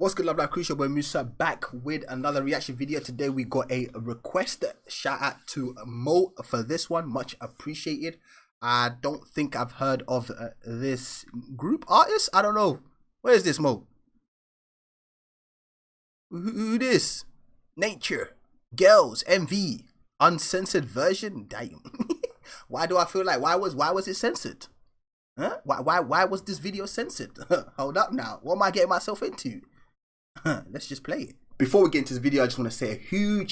What's good, love life crucial boy Musa back with another reaction video. Today we got a request. Shout out to Mo for this one, much appreciated. I don't think I've heard of this group artist. I don't know. Where is this, Mo? Who this? Nature, Girls, MV, uncensored version. Damn. Why do I feel like why was it censored? Huh? Why was this video censored? Hold up now. What am I getting myself into? Let's just play it. Before we get into this video, I just want to say a huge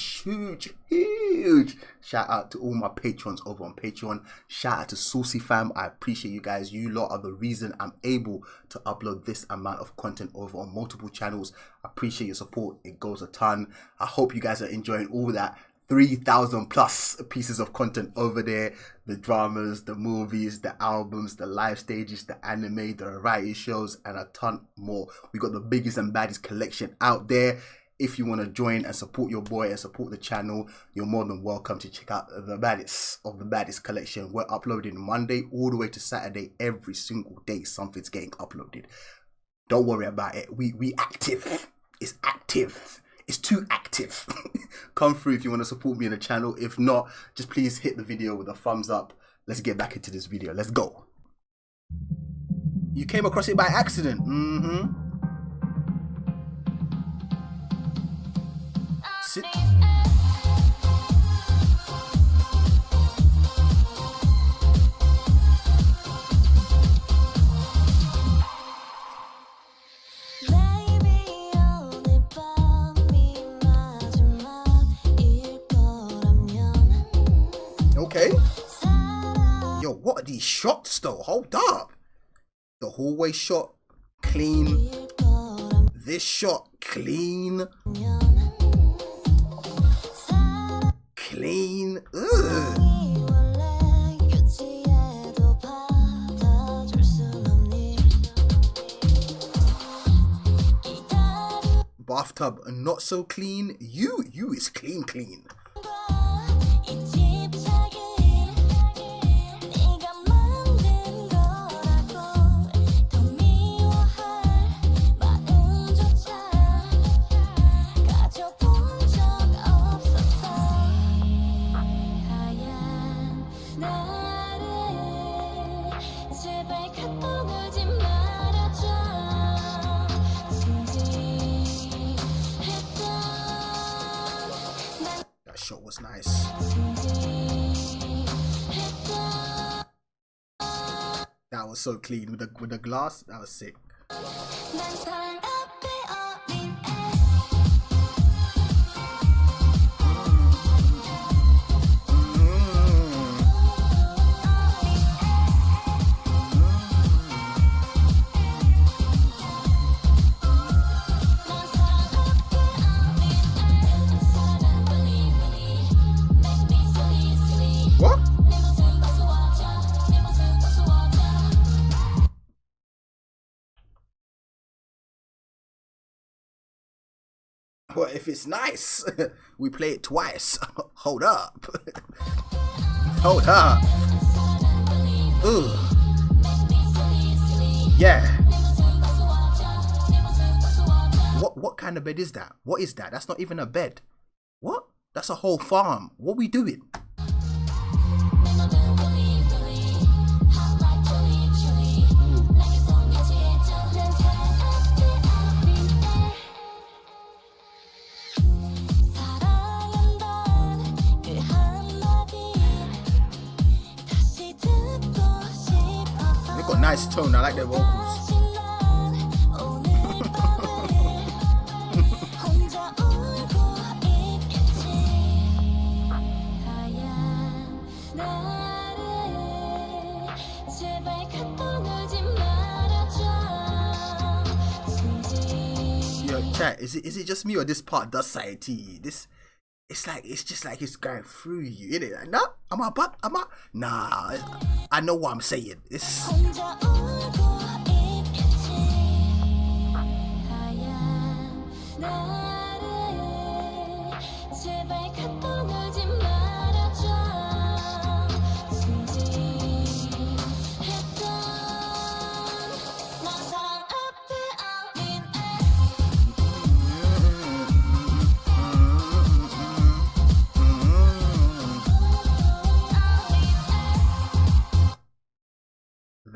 shout out to all my patrons over on Patreon. Shout out to Saucy Fam. I appreciate you guys. You lot are the reason I'm able to upload this amount of content over on multiple channels. I appreciate your support. It goes a ton. I hope you guys are enjoying all that 3,000 plus pieces of content over there. The dramas, the movies, the albums, the live stages, the anime, the variety shows, and a ton more. We got the biggest and baddest collection out there. If you want to join and support your boy and support the channel, you're more than welcome to check out the baddest of the baddest collection. We're uploading Monday all the way to Saturday. Every single day something's getting uploaded. Don't worry about it. We active. It's active. It's too active. Come through if you want to support me on the channel. If not, just please hit the video with a thumbs up. Let's get back into this video. Let's go. You came across it by accident. Sit. Okay. Yo, what are these shots though? Hold up. The hallway shot, clean. This shot, clean. Clean. Ugh. Bathtub, not so clean. You is clean. That shot was nice. That was so clean with the glass. That was sick. Well, if it's nice, we play it twice. Hold up. Hold up. Ooh. Yeah. What kind of bed is that? What is that? That's not even a bed. What? That's a whole farm. What we doing? Nice tone, I like their vocals. Yo, chat, is it just me or this part does something to you? It's just like it's going through you, isn't it? Like, nah, nah, I know what I'm saying. It's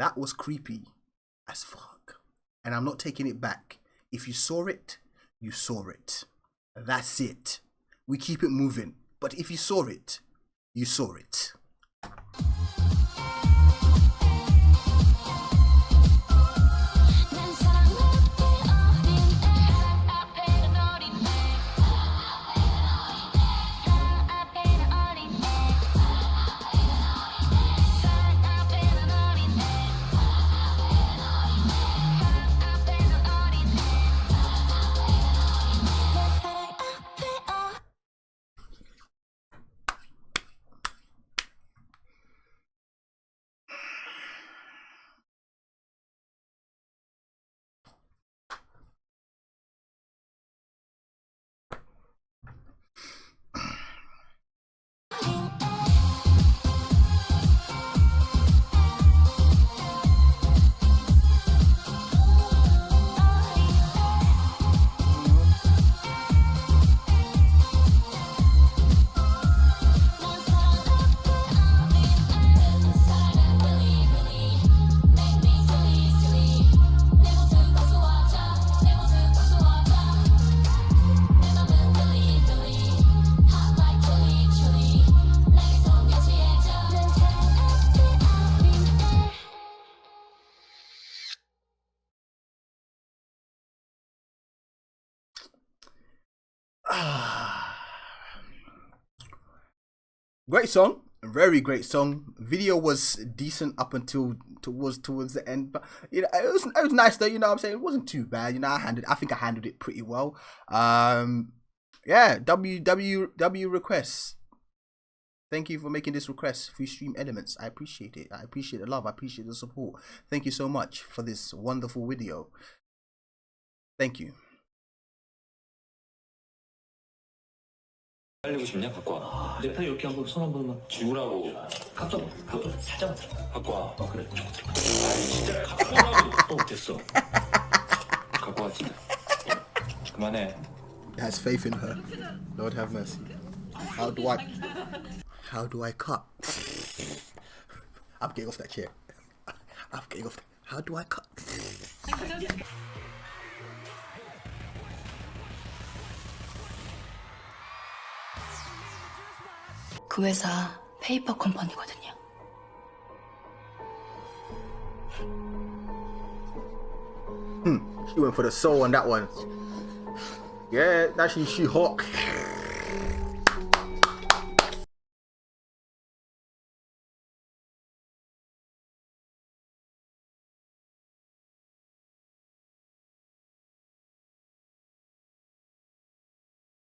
That was creepy as fuck. And I'm not taking it back. If you saw it, you saw it. That's it. We keep it moving. But if you saw it, you saw it. Great song, very great song. Video was decent up until towards the end, but you know it was nice though. You know what I'm saying, it wasn't too bad. You know, I think I handled it pretty well. Yeah, W requests. Thank you for making this request for Stream Elements. I appreciate it. I appreciate the love. I appreciate the support. Thank you so much for this wonderful video. Thank you. 살리고 싶냐? 갖고 와. 내 편 이렇게 한번 손 한 번만 주라고. 갖다 놔. 살짝 갖고 와. 그래. 아니 진짜 갖고 와라고 못했어. 갖고 와 진짜. 그만해. Has faith in her. Lord have mercy. How do I cut? I'm getting off that chair. I'm getting off. How do I cut? 그 회사 페이퍼 컴퍼니거든요. She went for the soul on that one. Yeah, actually she hot.